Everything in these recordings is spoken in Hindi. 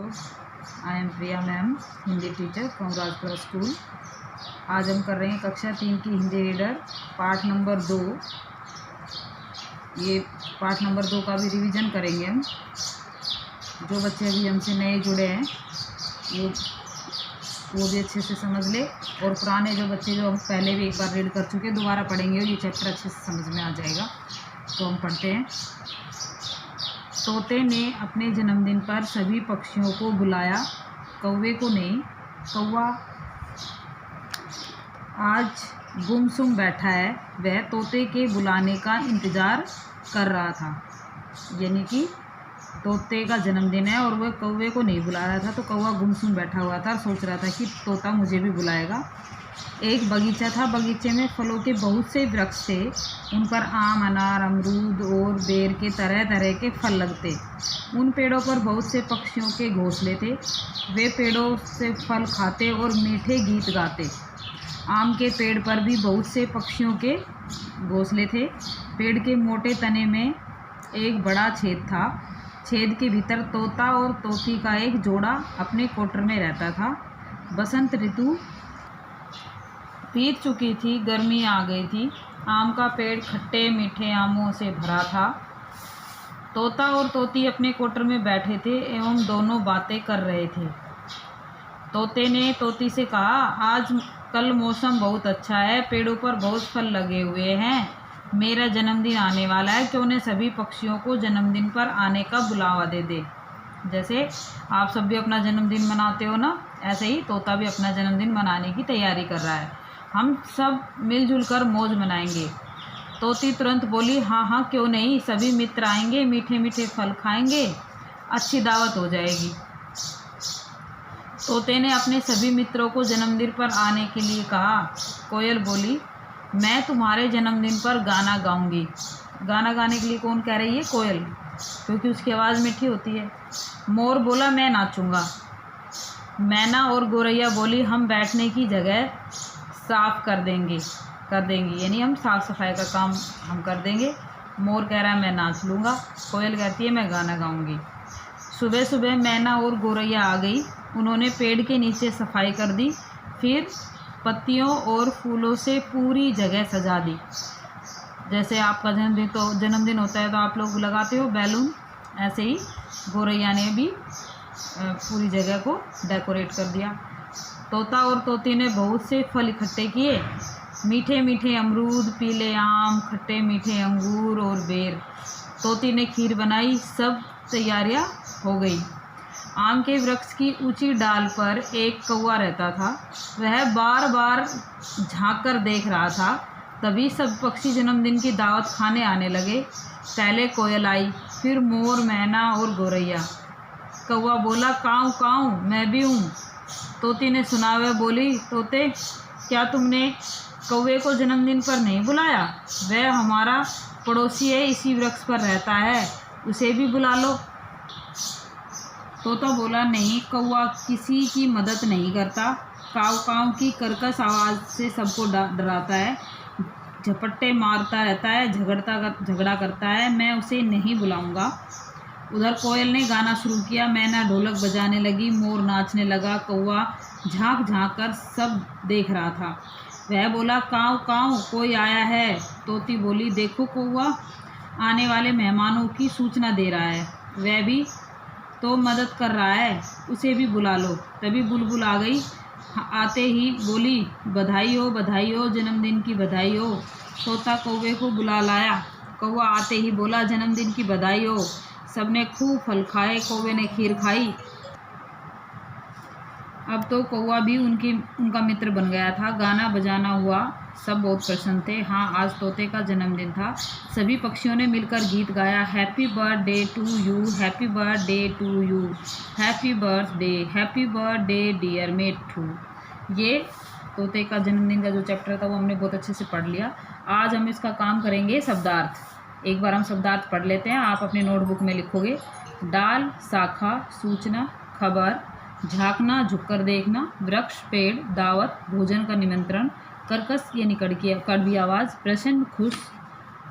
I am Priya ma'am, Hindi teacher from Rajpura school. आज हम कर रहे हैं कक्षा 3 की हिंदी रीडर पाठ नंबर 2। ये पाठ नंबर 2 का भी रिवीजन करेंगे हम। जो बच्चे अभी हमसे नए जुड़े हैं वो भी अच्छे से समझ ले, और पुराने जो बच्चे जो हम पहले भी एक बार रीड कर चुके दोबारा पढ़ेंगे और ये चैप्टर अच्छे से समझ में आ जाएगा। तो हम पढ़ते हैं। तोते ने अपने जन्मदिन पर सभी पक्षियों को बुलाया, कौवे को नहीं। कौवा आज गुमसुम बैठा है, वह तोते के बुलाने का इंतज़ार कर रहा था। यानी कि तोते का जन्मदिन है और वह कौवे को नहीं बुला रहा था, तो कौवा गुमसुम बैठा हुआ था और सोच रहा था कि तोता मुझे भी बुलाएगा। एक बगीचा था, बगीचे में फलों के बहुत से वृक्ष थे। उन पर आम, अनार, अमरूद और बेर के तरह तरह के फल लगते। उन पेड़ों पर बहुत से पक्षियों के घोंसले थे। वे पेड़ों से फल खाते और मीठे गीत गाते। आम के पेड़ पर भी बहुत से पक्षियों के घोंसले थे। पेड़ के मोटे तने में एक बड़ा छेद था। छेद के भीतर तोता और तोती का एक जोड़ा अपने कोटर में रहता था। बसंत ऋतु बीत चुकी थी, गर्मी आ गई थी। आम का पेड़ खट्टे मीठे आमों से भरा था। तोता और तोती अपने कोटर में बैठे थे एवं दोनों बातें कर रहे थे। तोते ने तोती से कहा, आज कल मौसम बहुत अच्छा है, पेड़ों पर बहुत फल लगे हुए हैं। मेरा जन्मदिन आने वाला है, क्यों न सभी पक्षियों को जन्मदिन पर आने का बुलावा दे दे। जैसे आप सब भी अपना जन्मदिन मनाते हो ना, ऐसे ही तोता भी अपना जन्मदिन मनाने की तैयारी कर रहा है। हम सब मिलजुल कर मौज मनाएंगे। तोती तुरंत बोली, हाँ हाँ क्यों नहीं, सभी मित्र आएंगे, मीठे मीठे फल खाएंगे, अच्छी दावत हो जाएगी। तोते ने अपने सभी मित्रों को जन्मदिन पर आने के लिए कहा। कोयल बोली, मैं तुम्हारे जन्मदिन पर गाना गाऊंगी। गाना गाने के लिए कौन कह रही है? कोयल, क्योंकि उसकी आवाज़ मीठी होती है। मोर बोला, मैं नाचूंगा। मैना और गौरैया बोली, हम बैठने की जगह साफ कर देंगे, यानी हम साफ़ सफाई का काम हम कर देंगे। मोर कह रहा है मैं नाच लूँगा। कोयल कहती है मैं गाना गाऊंगी। सुबह सुबह मैना और गौरैया आ गई। उन्होंने पेड़ के नीचे सफाई कर दी, फिर पत्तियों और फूलों से पूरी जगह सजा दी। जैसे आपका जन्मदिन होता है तो आप लोग लगाते हो बैलून, ऐसे ही गौरैया ने भी पूरी जगह को डेकोरेट कर दिया। तोता और तोती ने बहुत से फल इकट्ठे किए, मीठे मीठे अमरूद, पीले आम, खट्टे मीठे अंगूर और बेर। तोती ने खीर बनाई, सब तैयारियां हो गई। आम के वृक्ष की ऊंची डाल पर एक कौवा रहता था। वह बार बार झांक कर देख रहा था। तभी सब पक्षी जन्मदिन की दावत खाने आने लगे। पहले कोयल आई, फिर मोर, मैना और गौरैया। कौवा बोला, काऊ काऊ, मैं भी हूँ। तोती ने सुना, वह बोली, तोते क्या तुमने कौवे को जन्मदिन पर नहीं बुलाया? वह हमारा पड़ोसी है, इसी वृक्ष पर रहता है, उसे भी बुला लो। तोता बोला, नहीं, कौवा किसी की मदद नहीं करता, काऊ काऊ की कर्कश आवाज़ से सबको डराता है, झपट्टे मारता रहता है, झगड़ा करता है, मैं उसे नहीं बुलाऊंगा। उधर कोयल ने गाना शुरू किया, मैना ढोलक बजाने लगी, मोर नाचने लगा, कौवा झांक झांक कर सब देख रहा था। वह बोला, काऊ काऊ, कोई आया है। तोती बोली, देखो कौवा आने वाले मेहमानों की सूचना दे रहा है, वह भी तो मदद कर रहा है, उसे भी बुला लो। तभी बुलबुल आ गई, आते ही बोली, बधाई हो, जन्मदिन की बधाई हो। तोता कौवे को बुला लाया। कौवा आते ही बोला, जन्मदिन की बधाई हो। सबने खूब फल खाए, कौवे ने खीर खाई। अब तो कौवा भी उनका मित्र बन गया था। गाना बजाना हुआ, सब बहुत प्रसन्न थे। हाँ, आज तोते का जन्मदिन था। सभी पक्षियों ने मिलकर गीत गाया, happy birthday to you, happy birthday to you, happy birthday dear Methu. ये तोते का जन्मदिन का जो चैप्टर था वो हमने बहुत अच्छे से पढ़ लिया। आज हम इसका काम करेंगे शब्दार्थ। एक बार हम शब्दार्थ पढ़ लेते हैं। आप अपनी नोटबुक में लिखोगे, डाल, शाखा, सूचना, खबर, झांकना, झुककर देखना, वृक्ष, पेड़, दावत, भोजन का निमंत्रण, कर्कश यानी कड़वी आवाज़, प्रसन्न, खुश,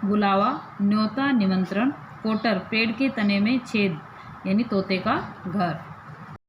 बुलावा, न्योता, निमंत्रण, कोटर, पेड़ के तने में छेद यानी तोते का घर।